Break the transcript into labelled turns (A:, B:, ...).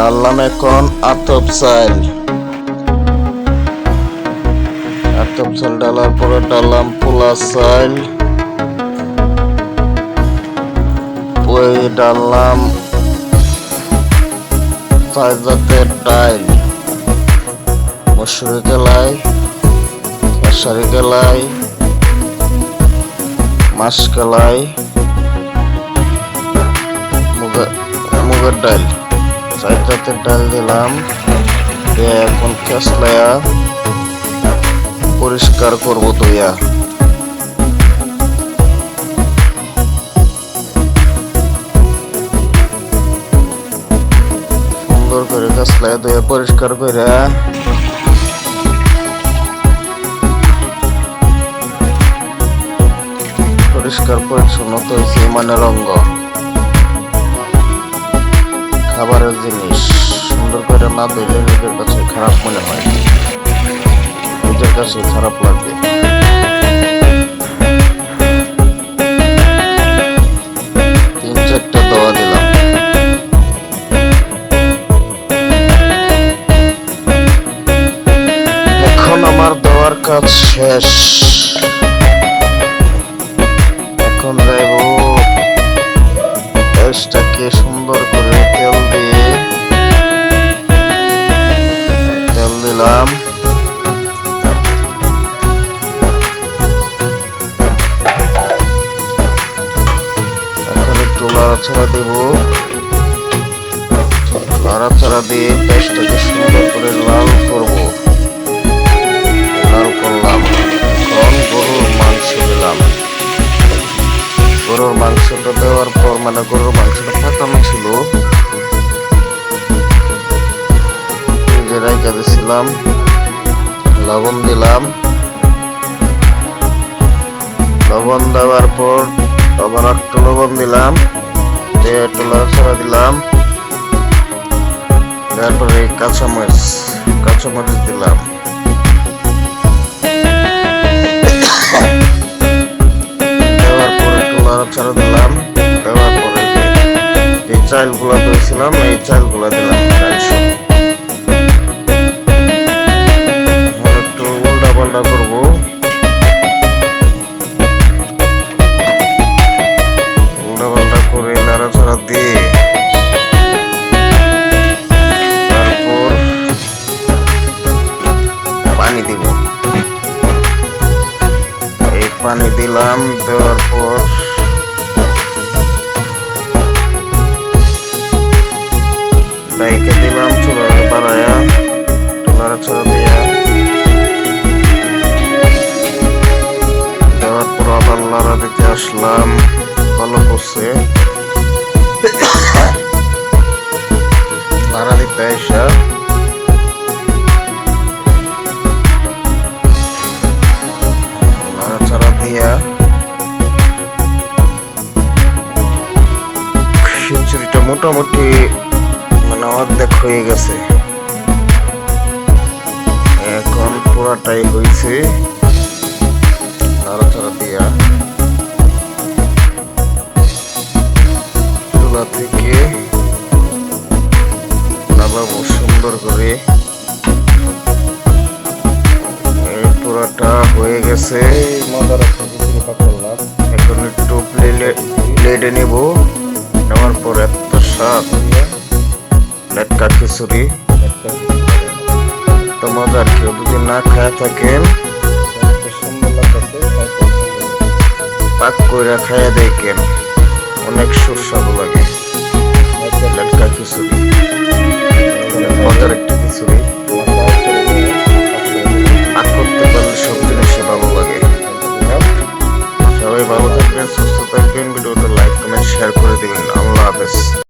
A: ডাললাম এখন আতপ চাল ডালার পরে ডাললাম পোলা চাল, ওই ডাললাম 4 জাতের ডাল, মসুরি কেলাই, খেসারি কেলাই, মাছ কেলাই, মুগের ডাল, 4 জাতের ডাল দিলাম। এখন কেসলায়া পরিষ্কার করবো ধুইয়া। সুন্দর করে কেসলায়া ধুইয়া পরিষ্কার করে পরিষ্কার পরিচ্ছন্ন হয়েছে মানে রঙ্গ খাবারের জিনিস সুন্দর করে না ধুইলে নিজের কাছে খারাপ মনে হয়, নিজের কাছে খারাপ লাগবে। তিন চারটা দোয়া দিলাম। এখন আমার দেওয়ার কাজ শেষ। এখন যাইব পেঁয়াজটাকে সুন্দর করে তেল দিলাম। নাড়াচাড়া দেব, নাড়াচাড়া দিয়ে পেঁয়াজটাকে সুন্দর করে লাল করব। লাল করলাম। এখন গরুর মাংস দিলাম। গরুর মাংসটা দেওয়ার পর মানে গরুর মাংসটা ফাটানো ছিল, নিজেরাই দিয়েছিলাম। লবণ দিলাম। লবণ দেওয়ার পর আবার একটু লবণ দিলাম, একটু নাড়াচাড়া দিলাম। তারপরে কাঁচামরিচ দিলাম। দেওয়ার পর একটু নাড়াচাড়া দিলাম। দেওয়ার পরে যে চালগুলা দিয়েছিলাম এই চালগুলা দিলাম। একটু উল্টা পাল্টা করবো। নাড়াচাড়া দিয়ে তারপর পানি দিব। এই পানি দিলাম। দেওয়ার পর ডাইকে দিলাম চুলাটা বাড়ায়া, নাড়াচাড়া দিয়া দেওয়ার পর আবার নাড়া দিতে আসলাম। ভালো করছে নাড়া দিতে আসা নাড়াচাড়া দিয়া খিচুড়িটা মোটামুটি মানে অর্ধেক হয়ে গেছে। এখন পুরাটাই হয়েছে। নাড়াচাড়া দিয়া চুলা থেকে নামাবো সুন্দর করে। পুরাটা হয়ে গেছে। এখন একটু প্লেটে নেব। নেওয়ার পর এত স্বাদ লেটকা খিচুড়ি, তো মজার। কেউ যদি না খায় থাকেন পাক করে খাইয়া দেখেন, অনেক সুস্বাদু লাগে। লেটকা খিচুড়ি মজার একটা খিচুড়ি।